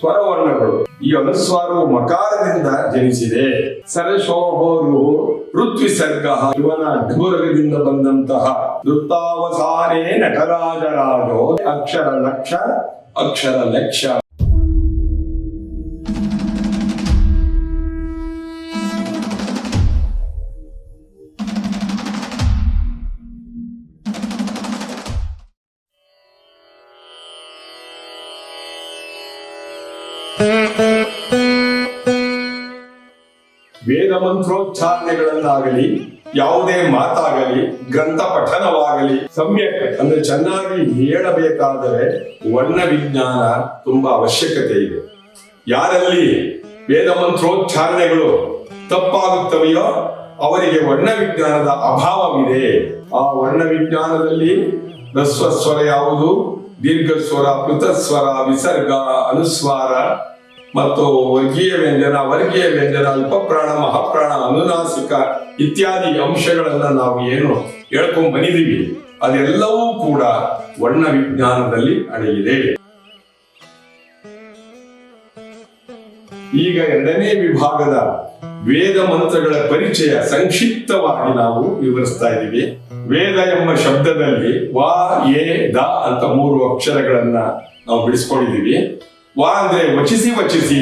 ಸ್ವರವರ್ಣಗಳು. ಈ ಅನುಸ್ವಾರವು ಮಕಾರದಿಂದ ಜನಿಸಿದೆ. ಸರಶೋಭೋರು ಋತ್ವಿಸರ್ಗ ಶಿವನ ಢೋರಗದಿಂದ ಬಂದಂತಹ ವೃತ್ತಾವಸಾನೇ ನಟರಾಜರಾಜೋ ಅಕ್ಷರ ಲಕ್ಷ ಅಕ್ಷರ ಲಕ್ಷ. ವೇದ ಮಂತ್ರೋಚ್ಚಾರಣೆಗಳನ್ನಾಗಲಿ, ಯಾವುದೇ ಮಾತಾಗಲಿ, ಗ್ರಂಥ ಪಠನವಾಗಲಿ ಸಮ್ಯಕ್ ಅಂದ್ರೆ ಚೆನ್ನಾಗಿ ಹೇಳಬೇಕಾದರೆ ವರ್ಣ ವಿಜ್ಞಾನ ತುಂಬಾ ಅವಶ್ಯಕತೆ ಇದೆ. ಯಾರಲ್ಲಿ ವೇದ ಮಂತ್ರೋಚ್ಚಾರಣೆಗಳು ತಪ್ಪಾಗುತ್ತವೆಯೋ ಅವರಿಗೆ ವರ್ಣ ವಿಜ್ಞಾನದ ಅಭಾವವಿದೆ. ಆ ವರ್ಣ ವಿಜ್ಞಾನದಲ್ಲಿ ಹ್ರಸ್ವ ಸ್ವರ ಯಾವುದು, ದೀರ್ಘ ಸ್ವರ, ಪೃಥಸ್ವರ, ವಿಸರ್ಗ, ಅನುಸ್ವಾರ ಮತ್ತು ವರ್ಗೀಯ ವ್ಯಂಜನ, ವರ್ಗೀಯ ವ್ಯಂಜನ, ಅಲ್ಪಪ್ರಾಣ, ಮಹಾಪ್ರಾಣ, ಅನುನಾಸಿಕ ಇತ್ಯಾದಿ ಅಂಶಗಳನ್ನ ನಾವು ಏನು ಹೇಳ್ಕೊಂಡ್ ಬಂದಿದ್ದೀವಿ ಅದೆಲ್ಲವೂ ಕೂಡ ವರ್ಣ ವಿಜ್ಞಾನದಲ್ಲಿ ಅಡಗಿದೆ. ಈಗ ಎರಡನೇ ವಿಭಾಗದ ವೇದ ಮಂತ್ರಗಳ ಪರಿಚಯ ಸಂಕ್ಷಿಪ್ತವಾಗಿ ನಾವು ವಿವರಿಸ್ತಾ ಇದ್ದೀವಿ. ವೇದ ಎಂಬ ಶಬ್ದದಲ್ಲಿ ವಾ, ಎ, ದ ಅಂತ 3 ಅಕ್ಷರಗಳನ್ನ ನಾವು ಬಿಡಿಸ್ಕೊಂಡಿದ್ದೀವಿ. ವಾ ಅಂದ್ರೆ ವಚಿಸಿ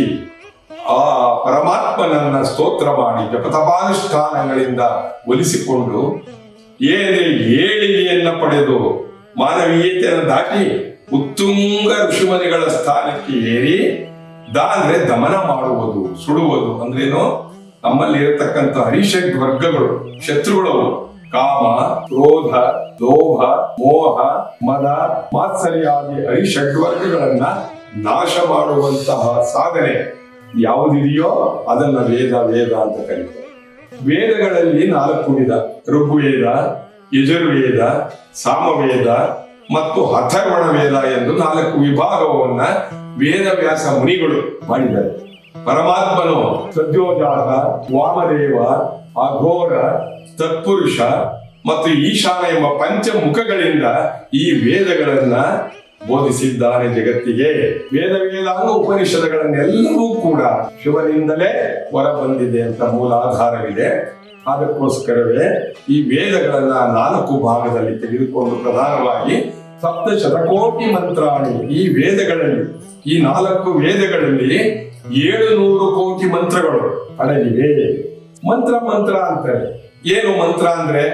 ಆ ಪರಮಾತ್ಮನನ್ನ ಸ್ತೋತ್ರ ಮಾಡಿ ಜಪತಪಾನುಷ್ಠಾನಗಳಿಂದ ಒಲಿಸಿಕೊಂಡು, ಏ ಅಂದ್ರೆ ಏಳಿಗೆಯನ್ನ ಪಡೆದು ಮಾನವೀಯತೆಯನ್ನು ದಾಟಿ ಉತ್ತುಂಗ ಋಷಿಮನಿಗಳ ಸ್ಥಾನಕ್ಕೆ ಏರಿ, ದ ಅಂದ್ರೆ ದಮನ ಮಾಡುವುದು, ಸುಡುವುದು ಅಂದ್ರೇನು, ನಮ್ಮಲ್ಲಿ ಇರತಕ್ಕಂಥ ಹರಿಷಡ್ ವರ್ಗಗಳು, ಶತ್ರುಗಳು, ಕಾಮ, ಕ್ರೋಧ, ಲೋಭ, ಮೋಹ, ಮದ, ಮಾತ್ಸರ್ಯಾದಿ ಹರಿಷಡ್ವರ್ಗಗಳನ್ನ ನಾಶ ಮಾಡುವಂತಹ ಸಾಧನೆ ಯಾವುದಿದೆಯೋ ಅದನ್ನ ವೇದ ಅಂತ ಕರೀತಾರೆ. ವೇದಗಳಲ್ಲಿ 4 ವಿಧ: ಋಗ್ವೇದ, ಯಜುರ್ವೇದ, ಸಾಮವೇದ ಮತ್ತು ಅಥರ್ವಣ ವೇದ ಎಂದು 4 ವಿಭಾಗವನ್ನ ವೇದವ್ಯಾಸ ಮುನಿಗಳು ಮಾಡಿದ್ದಾರೆ. ಪರಮಾತ್ಮನು ಸದ್ಯೋಜಾತ, ವಾಮದೇವ, ಅಘೋರ, ತತ್ಪುರುಷ ಮತ್ತು ಈಶಾನ ಎಂಬ 5 ಮುಖಗಳಿಂದ ಈ ವೇದಗಳನ್ನ ಬೋಧಿಸಿದ್ದಾನೆ ಜಗತ್ತಿಗೆ. ವೇದಾಂಗ ಉಪನಿಷದಗಳನ್ನೆಲ್ಲವೂ ಕೂಡ ಶಿವನಿಂದಲೇ ಹೊರ ಬಂದಿದೆ ಅಂತ ಮೂಲಾಧಾರವಿದೆ. ಅದಕ್ಕೋಸ್ಕರವೇ ಈ ವೇದಗಳನ್ನ 4 ಭಾಗದಲ್ಲಿ ತೆಗೆದುಕೊಂಡು ಪ್ರಧಾನವಾಗಿ 7 ಶತಕೋಟಿ ಮಂತ್ರಾಣಿ, ಈ ವೇದಗಳಲ್ಲಿ, ಈ 4 ವೇದಗಳಲ್ಲಿ 700 ಕೋಟಿ ಮಂತ್ರಗಳು ಅಡಗಿವೆ. ಮಂತ್ರ ಅಂತಾರೆ. ಏನು ಮಂತ್ರ ಅಂದ್ರೆ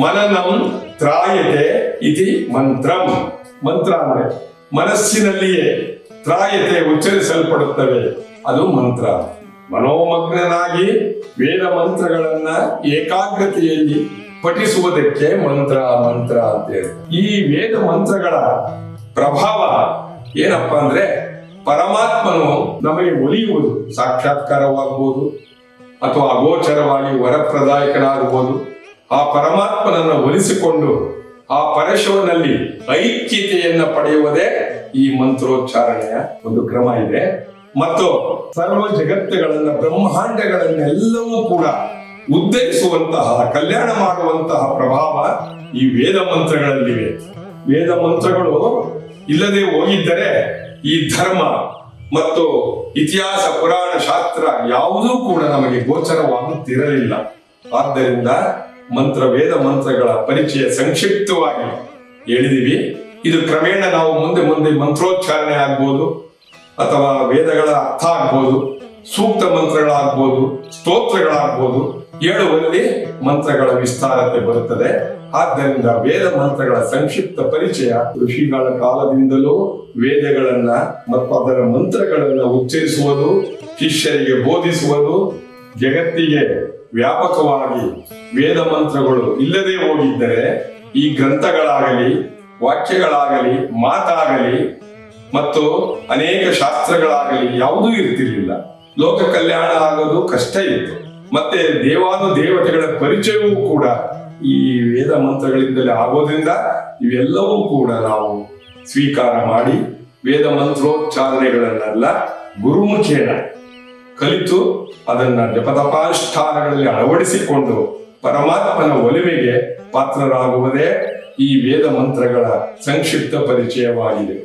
ಮನನಂ ತ್ರಾಯತೆ ಇತಿ ಮಂತ್ರಂ. ಮಂತ್ರ ಅಂದ್ರೆ ಮನಸ್ಸಿನಲ್ಲಿಯೇ ತ್ರಾಯತೆ ಉಚ್ಚರಿಸಲ್ಪಡುತ್ತವೆ, ಅದು ಮಂತ್ರ. ಮನೋಮಗ್ನನಾಗಿ ವೇದ ಮಂತ್ರಗಳನ್ನ ಏಕಾಗ್ರತೆಯಲ್ಲಿ ಪಠಿಸುವುದಕ್ಕೆ ಮಂತ್ರ ಅಂತ ಹೇಳಿ. ಈ ವೇದ ಮಂತ್ರಗಳ ಪ್ರಭಾವ ಏನಪ್ಪಾ ಅಂದ್ರೆ ಪರಮಾತ್ಮನು ನಮಗೆ ಒಲಿಯುವುದು ಸಾಕ್ಷಾತ್ಕಾರವಾಗಬಹುದು ಅಥವಾ ಅಗೋಚರವಾಗಿ ವರಪ್ರದಾಯಕನಾಗಬಹುದು. ಆ ಪರಮಾತ್ಮನನ್ನು ಒಲಿಸಿಕೊಂಡು ಆ ಪರಶಿವನಲ್ಲಿ ಐಕ್ಯತೆಯನ್ನ ಪಡೆಯುವುದೇ ಈ ಮಂತ್ರೋಚ್ಚಾರಣೆಯ ಒಂದು ಕ್ರಮ ಇದೆ. ಮತ್ತು ಸರ್ವ ಜಗತ್ತುಗಳನ್ನ, ಬ್ರಹ್ಮಾಂಡಗಳನ್ನೆಲ್ಲವೂ ಕೂಡ ಉದ್ಧರಿಸುವಂತಹ, ಕಲ್ಯಾಣ ಮಾಡುವಂತಹ ಪ್ರಭಾವ ಈ ವೇದ ಮಂತ್ರಗಳಲ್ಲಿವೆ. ವೇದ ಮಂತ್ರಗಳು ಇಲ್ಲದೆ ಹೋಗಿದ್ದರೆ ಈ ಧರ್ಮ ಮತ್ತು ಇತಿಹಾಸ, ಪುರಾಣ, ಶಾಸ್ತ್ರ ಯಾವುದೂ ಕೂಡ ನಮಗೆ ಗೋಚರವಾಗುತ್ತಿರಲಿಲ್ಲ. ಆದ್ದರಿಂದ ವೇದ ಮಂತ್ರಗಳ ಪರಿಚಯ ಸಂಕ್ಷಿಪ್ತವಾಗಿ ಹೇಳಿದೀವಿ. ಇದು ಕ್ರಮೇಣ ನಾವು ಮುಂದೆ ಮಂತ್ರೋಚ್ಚಾರಣೆ ಆಗ್ಬೋದು, ಅಥವಾ ವೇದಗಳ ಅರ್ಥ ಆಗ್ಬೋದು, ಸೂಕ್ತ ಮಂತ್ರಗಳಾಗ್ಬೋದು, ಸ್ತೋತ್ರಗಳಾಗ್ಬೋದು, ಹೇಳುವಲ್ಲಿ ಮಂತ್ರಗಳ ವಿಸ್ತಾರತೆ ಬರುತ್ತದೆ. ಆದ್ದರಿಂದ ವೇದ ಮಂತ್ರಗಳ ಸಂಕ್ಷಿಪ್ತ ಪರಿಚಯ ಋಷಿಗಳ ಕಾಲದಿಂದಲೂ ವೇದಗಳನ್ನ ಮತ್ತು ಅದರ ಮಂತ್ರಗಳನ್ನ ಉಚ್ಚರಿಸುವುದು, ಶಿಷ್ಯರಿಗೆ ಬೋಧಿಸುವುದು, ಜಗತ್ತಿಗೆ ವ್ಯಾಪಕವಾಗಿ ವೇದ ಮಂತ್ರಗಳು ಇಲ್ಲದೆ ಹೋಗಿದ್ದರೆ ಈ ಗ್ರಂಥಗಳಾಗಲಿ, ವಾಕ್ಯಗಳಾಗಲಿ, ಮಾತಾಗಲಿ ಮತ್ತು ಅನೇಕ ಶಾಸ್ತ್ರಗಳಾಗಲಿ ಯಾವುದೂ ಇರ್ತಿರ್ಲಿಲ್ಲ. ಲೋಕ ಕಲ್ಯಾಣ ಆಗೋದು ಕಷ್ಟ ಇತ್ತು. ಮತ್ತೆ ದೇವತೆಗಳ ಪರಿಚಯವೂ ಕೂಡ ಈ ವೇದ ಮಂತ್ರಗಳಿಂದಲೇ ಆಗೋದ್ರಿಂದ ಇವೆಲ್ಲವೂ ಕೂಡ ನಾವು ಸ್ವೀಕಾರ ಮಾಡಿ ವೇದ ಮಂತ್ರೋಚ್ಚಾರಣೆಗಳನ್ನೆಲ್ಲ ಗುರುಮುಖೇನ ಕಲಿತು ಅದನ್ನ ಜಪತಪಾನುಷ್ಠಾನಗಳಲ್ಲಿ ಅಳವಡಿಸಿಕೊಂಡು ಪರಮಾತ್ಮನ ಒಲಿಮೆಗೆ ಪಾತ್ರರಾಗುವುದೇ ಈ ವೇದ ಮಂತ್ರಗಳ ಸಂಕ್ಷಿಪ್ತ ಪರಿಚಯವಾಗಿದೆ.